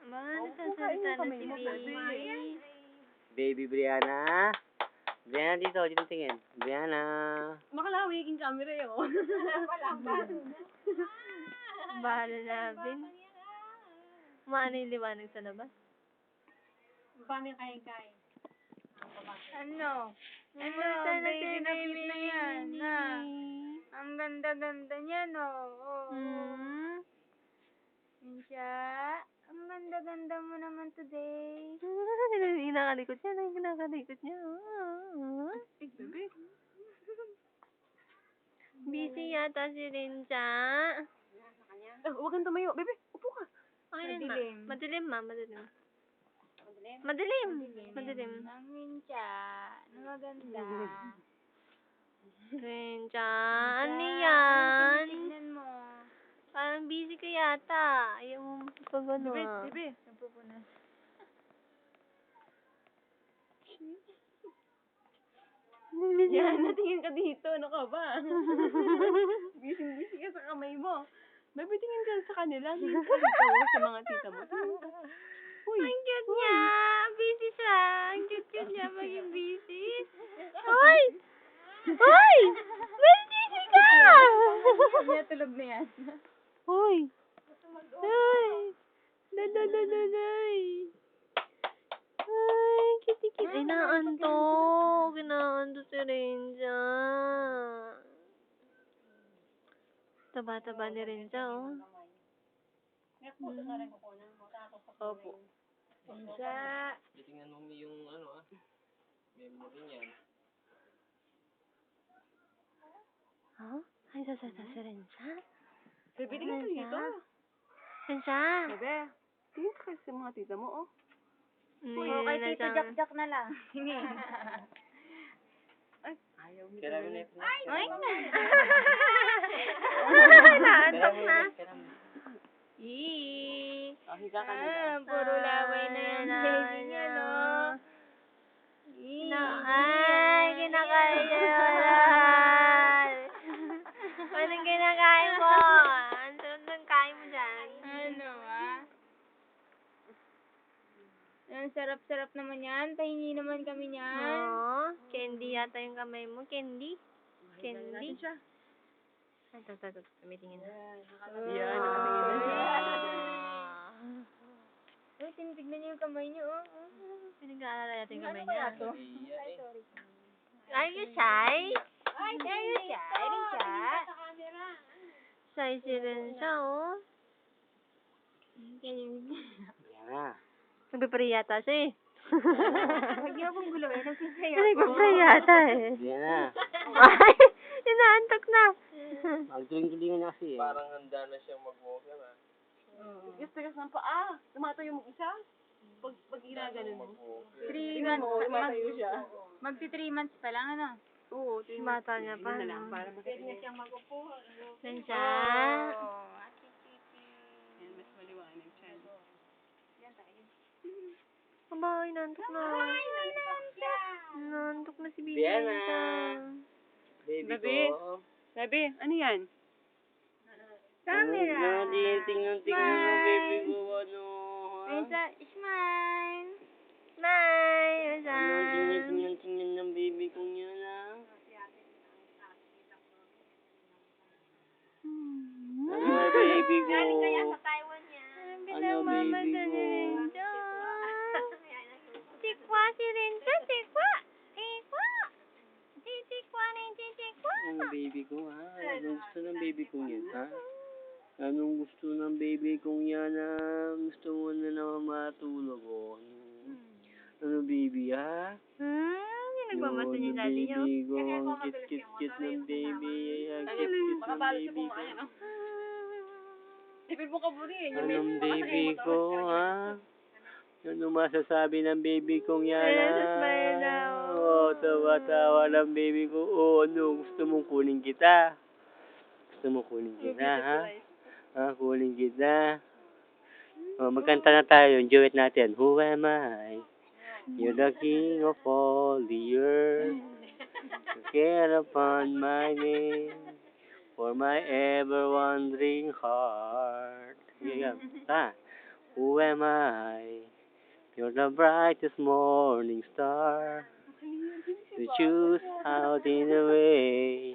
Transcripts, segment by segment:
Nagsasalita na si baby. Baby Brianna. Brianna, dito tingin. Brianna. Makalawi yung camera eh, oh. Bahala na, Ben. Maano yung liwanag sa labas? Paano yung kaya-kaya? Ano, baby na cute na yan, na. Ang ganda-ganda niya, no? Yan siya. Ang ganda-ganda mo naman today. Kinakalikot niya, kinakalikot niya. Busy yata si Rincha. Huwag kang tumayo. Bebe, upo ka. Madilim. Madilim. Ang Rincha. Maganda. Rincha, ano yan? Tignan mo. Parang busy ka yata. Ayaw mo pag ano ah. Bebe. Napupunas. Yan, natingin ka dito. Ano ka ba? Busy ka sa kamay mo. Bebe, tingin ka sa kanila. Tingin ka dito sa mga tita mo. Uy. Ang cute niya. Busy siya. Ang cute niya maging busy. Hoy! Hoy! May busy ka! Kaya tulog na yan. Hoy! Hoy! Ay, kitty-kitty. Ay, naantok. Kinaantok si Renza. Taba-taba ni Renza, oh. Opo. Rincha. Tingnan mo yung memory niyan. Huh? Ay, sasasa si Renza? Bebe, tingin ka dito. Renza? Bebe, tingin ka sa mga tita mo, oh. Kay Tito Jack na lang. Ay, ayaw mo. Kaya mo na ito. Ay! Naantok na. Yee! Higa ka na. Puro laway na yan, baby niya, no? Ay, kinakaya. Anong kinakain mo? Ang sarap ng kain mo dyan. Ano, ah? Ang sarap-sarap naman yan. Pahingi naman kami niyan. Oo. Candy yata yung kamay mo. Candy? Candy? Ay, ito. Tumitingin na. Yan, nakatingin na siya. Uy, tinitignan niyo yung kamay niyo, oh. Pinag-aalala natin yung kamay Ano kaya niya. to? Ay, sorry. Are you shy? Ay, Rincha. Rincha. Shy si Renza, oh. Brianna. Nagpipray yata siya eh. Huwag niyo akong gulawin. Nagsisayaw ko. Nagpipray yata eh. Brianna. Ay, inaantok na. Magtuling-tulingan na kasi eh. Parang handa na siyang mag-walker ah. Tigas ng paa. Tumatayo mo isa. Pag ginaganon mo. 3 Tingnan mo, months. tumatayo siya. Magti 3 months pa lang, ano? Oo, Mata niya pa. na lang. Para Pwede na siyang mag-upo. Renza. Oh, Yan, mas maliwanag siya. Aba, inaantok na. Inaantok na si Bibi. Brianna. Baby Baby. ko. Bebe, ano yan? Camera. Tingnan mo, baby ko, ano. Rincha, smile. Bye, Renza. Tingnan ng baby kong yun, ah. Ano, baby ko? Taiwan niya. Ano, baby ko? Renza. Tikwa si Renza, tikwa. Ano, baby ko, ha? Anong gusto ng baby kong yan, ha? Anong gusto ng baby kong yan, ha? Gusto mo na naman matulog, oh. Ano, baby, ha? Yung nagmamasa niya yung daddy niya. Baby ko, ang kit-kit ng baby. Ang kit-kit ng baby ko. Ipin mo ka buri. Anong baby ko, ha? Ano masasabi ng baby kong yan, ha? smile daw. Oo, tawa-tawa ng baby ko. Oo, ano, gusto mong kunin kita? Gusto mo kunin kita, ha? Ha, kunin kita. Oh, magkanta na tayo, yung duet natin. Who am I? You're the king of all the earth. You care upon my name for my ever wandering heart. Sige, ha? Who am I? You're the brightest morning star. To choose out in the way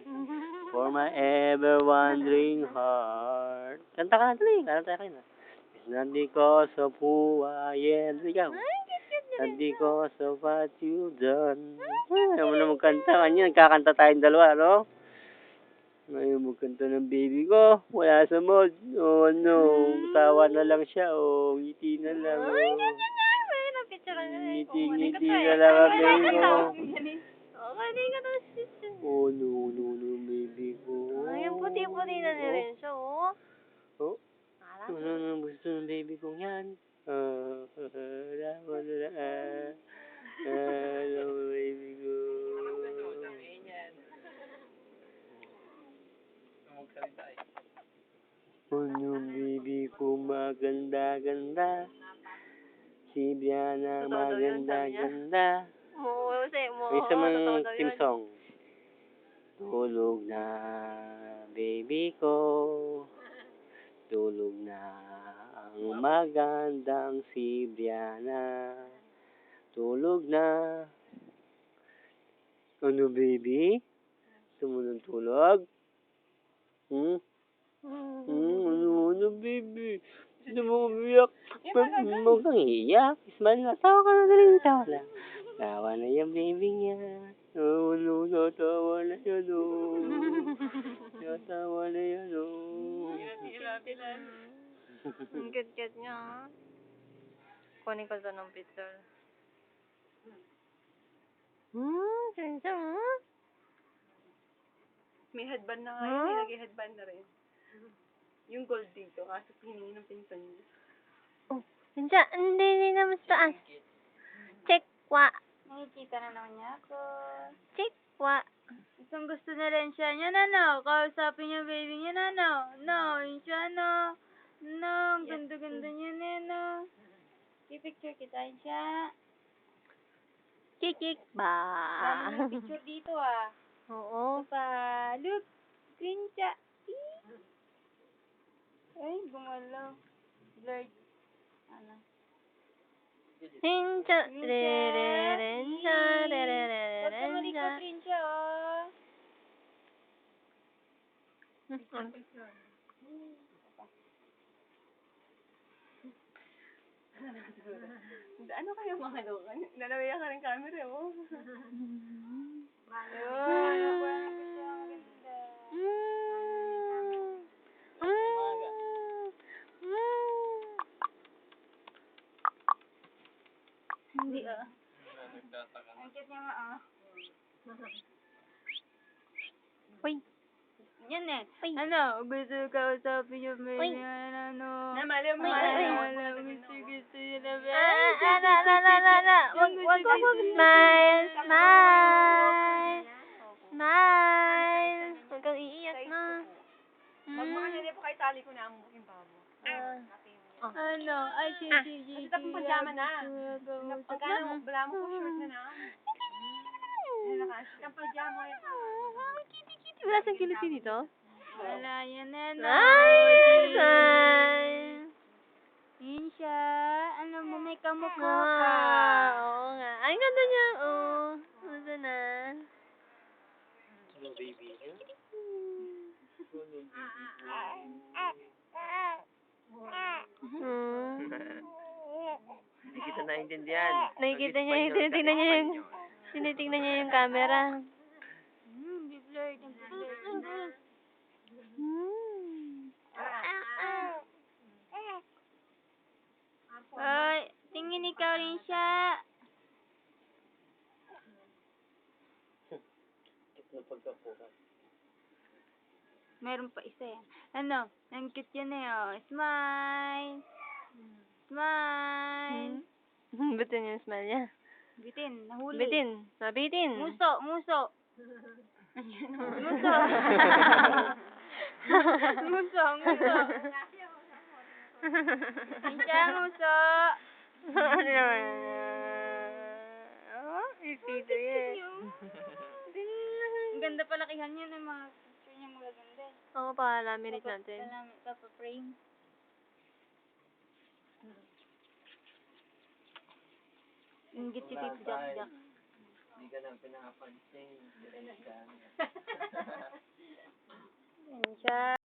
for my ever wandering heart. Kanta ka na, tuloy. Kanta ka na. It's not because of who I am. Ikaw. Not because of what you've done. Ayaw mo na magkanta kanya. Nagkakanta tayong dalawa, no? Ayaw magkanta ng baby ko. Wala sa mood. Oh, no. Tawa na lang siya. Oh, ngiti na lang. Oh. Ngiti na lang ang baby ko. Okay, ka na, sister. Oh, no, baby ko. Ay, yung puti-puti na rin siya, oh. Oh, ano gusto ng baby ko yan? Baby ko. Ano, baby ko maganda-ganda. Si Biana maganda-ganda. Oo, May isa mang team song. Tulog na, baby ko. Tulog na ang magandang si Brianna. Tulog na. Ano, baby? Gusto mo ng tulog? Ano, baby? Gusto mo umiyak? Huwag kang iiyak. Smile na. Tawa ka na dali. Tawa na. Tawa na yung baby niya. Oh, no, natawa na yan, oh. Natawa na yan, oh. Ang cute-cute niya, ha? Kunin ko sa ng picture. Siya, ha? May headband na nga yun. Nilagay headband na rin. Yung gold dito. Kaso piningi ng pinsan niya. Oh, siya, hindi naman sa taas. Check, wa. Nakikita na naman niya ako. Check, wa. Isang gusto na rin siya. Yan ano, kausapin niya baby niya na ano. No, yun siya no. No, ang ganda-ganda niya na no. Pipicture kita yun siya. Kikik ba? Dami ng picture dito ah. Oo. Ito pa. Look, green siya. Ay, gumalaw. Blurred. Ano? Rincha, re-re-rencha, Huwag ka re-re-re-rencha. malikot rin siya oh. Ano kayo mga lokan? Nalawiya ka ng camera, oh. Hindi ah. Ang cute niya nga ah. Uy. Yan eh. Uy. Ano, gusto ka usapin yung Uy. baby ano. Namali mo. Gusto yun na ba? Wag smile, smile. Smile. Huwag kang iiyak na. Pag makanili po kay tali ko na ang buking pabo. Ano? Ay, Kasi tapos pajama na. Pagka wala mo po short na na. Ang pajama yan. Kitty. Wala siyang kiliti dito? Wala yan na. Ay, smile. Yun siya. Alam mo, may kamukha ka. Oo nga. Ay, ganda niya. Oo. Gusto na. Ano, baby? Hindi kita naintindihan. Nakikita niya yung tinitingnan niya yung camera. Blurred. Ay, tingin ikaw rin siya. Meron pa isa yan. Ano? Ang cute yan eh, oh. Smile. Smile. Bitin yung smile niya. Bitin, nahuli. Bitin. Mabitin. Muso. Muso. Yan siya, muso. Ano naman? Oh, ipito yan. Ang ganda palakihan yun, ang mga picture niya magaganda. Oo, pa-laminate natin. Papa-frame. Ingit si Tito Jack Jack. Hindi ka na pinapansin. Yan siya.